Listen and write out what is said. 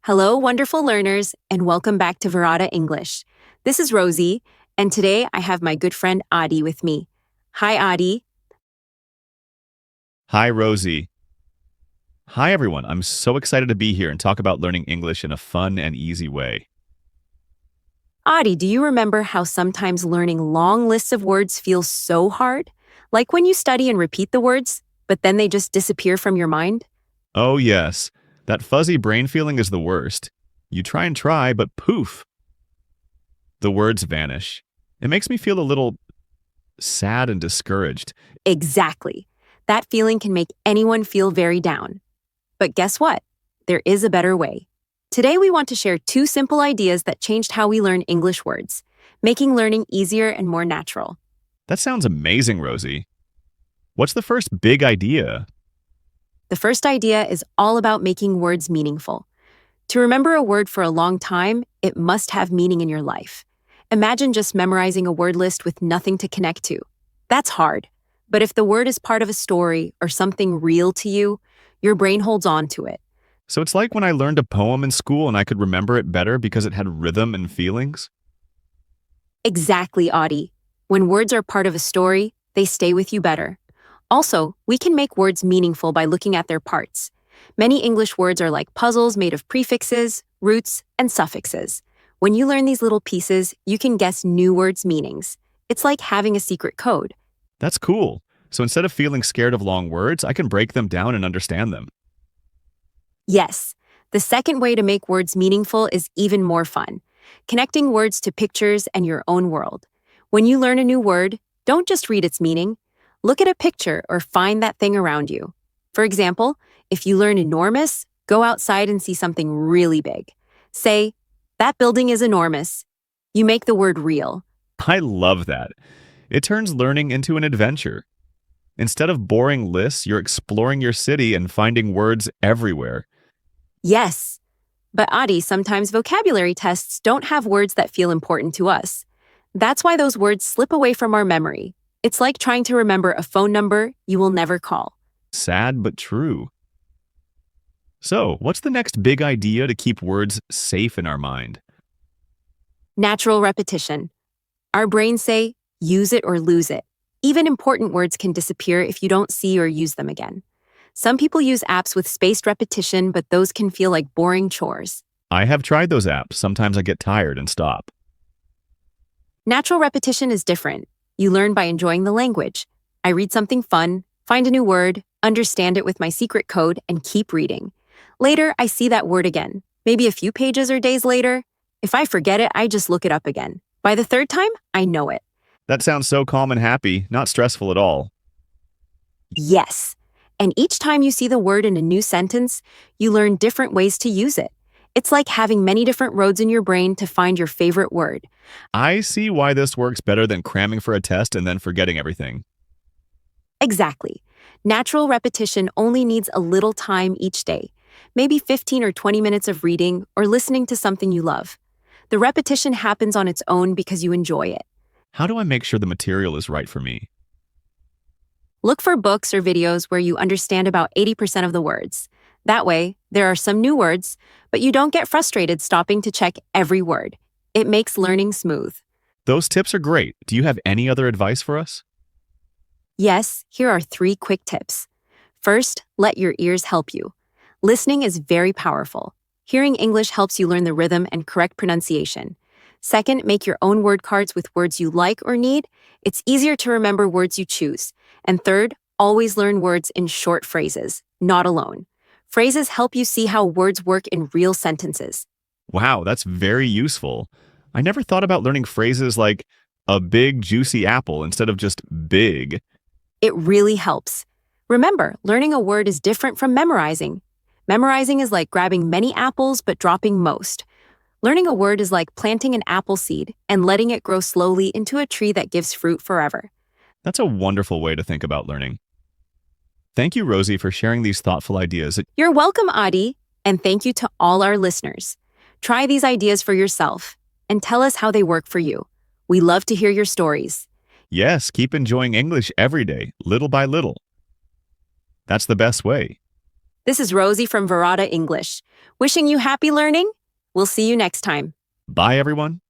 Hello, wonderful learners, and welcome back to Varada English. This is Rosy, and today I have my good friend Aadi with me. Hi, Aadi. Hi, Rosie. Hi, everyone. I'm so excited to be here and talk about learning English in a fun and easy way. Aadi, do you remember how sometimes learning long lists of words feels so hard? Like when you study and repeat the words, but then they just disappear from your mind? Oh, yes. That fuzzy brain feeling is the worst. You try, but poof, the words vanish. It makes me feel a little sad and discouraged. Exactly. That feeling can make anyone feel very down. But guess what? There is a better way. Today we want to share two simple ideas that changed how we learn English words, making learning easier and more natural. That sounds amazing, Rosie. What's the first big idea? The first idea is all about making words meaningful. To remember a word for a long time, it must have meaning in your life. Imagine just memorizing a word list with nothing to connect to. That's hard. But if the word is part of a story or something real to you, your brain holds on to it. So it's like when I learned a poem in school and I could remember it better because it had rhythm and feelings? Exactly, Audie. When words are part of a story, they stay with you better. Also, we can make words meaningful by looking at their parts. Many English words are like puzzles made of prefixes, roots, and suffixes. When you learn these little pieces, you can guess new words' meanings. It's like having a secret code. That's cool. So instead of feeling scared of long words, I can break them down and understand them. Yes, the second way to make words meaningful is even more fun. Connecting words to pictures and your own world. When you learn a new word, don't just read its meaning. Look at a picture or find that thing around you. For example, if you learn enormous, go outside and see something really big. Say, that building is enormous. You make the word real. I love that. It turns learning into an adventure. Instead of boring lists, you're exploring your city and finding words everywhere. Yes. But Adi, sometimes vocabulary tests don't have words that feel important to us. That's why those words slip away from our memory. It's like trying to remember a phone number you will never call. Sad but true. So, what's the next big idea to keep words safe in our mind? Natural repetition. Our brains say, use it or lose it. Even important words can disappear if you don't see or use them again. Some people use apps with spaced repetition, but those can feel like boring chores. I have tried those apps. Sometimes I get tired and stop. Natural repetition is different. You learn by enjoying the language. I read something fun, find a new word, understand it with my secret code, and keep reading. Later, I see that word again, maybe a few pages or days later. If I forget it, I just look it up again. By the third time, I know it. That sounds so calm and happy, not stressful at all. Yes. And each time you see the word in a new sentence, you learn different ways to use it. It's like having many different roads in your brain to find your favorite word. I see why this works better than cramming for a test and then forgetting everything. Exactly. Natural repetition only needs a little time each day, maybe 15 or 20 minutes of reading or listening to something you love. The repetition happens on its own because you enjoy it. How do I make sure the material is right for me? Look for books or videos where you understand about 80% of the words. That way, there are some new words, but you don't get frustrated stopping to check every word. It makes learning smooth. Those tips are great. Do you have any other advice for us? Yes, here are 3 quick tips. First, let your ears help you. Listening is very powerful. Hearing English helps you learn the rhythm and correct pronunciation. Second, make your own word cards with words you like or need. It's easier to remember words you choose. And third, always learn words in short phrases, not alone. Phrases help you see how words work in real sentences. Wow, that's very useful. I never thought about learning phrases like a big, juicy apple instead of just big. It really helps. Remember, learning a word is different from memorizing. Memorizing is like grabbing many apples but dropping most. Learning a word is like planting an apple seed and letting it grow slowly into a tree that gives fruit forever. That's a wonderful way to think about learning. Thank you, Rosie, for sharing these thoughtful ideas. You're welcome, Adi, and thank you to all our listeners. Try these ideas for yourself and tell us how they work for you. We love to hear your stories. Yes, keep enjoying English every day, little by little. That's the best way. This is Rosy from Varada English. Wishing you happy learning. We'll see you next time. Bye, everyone.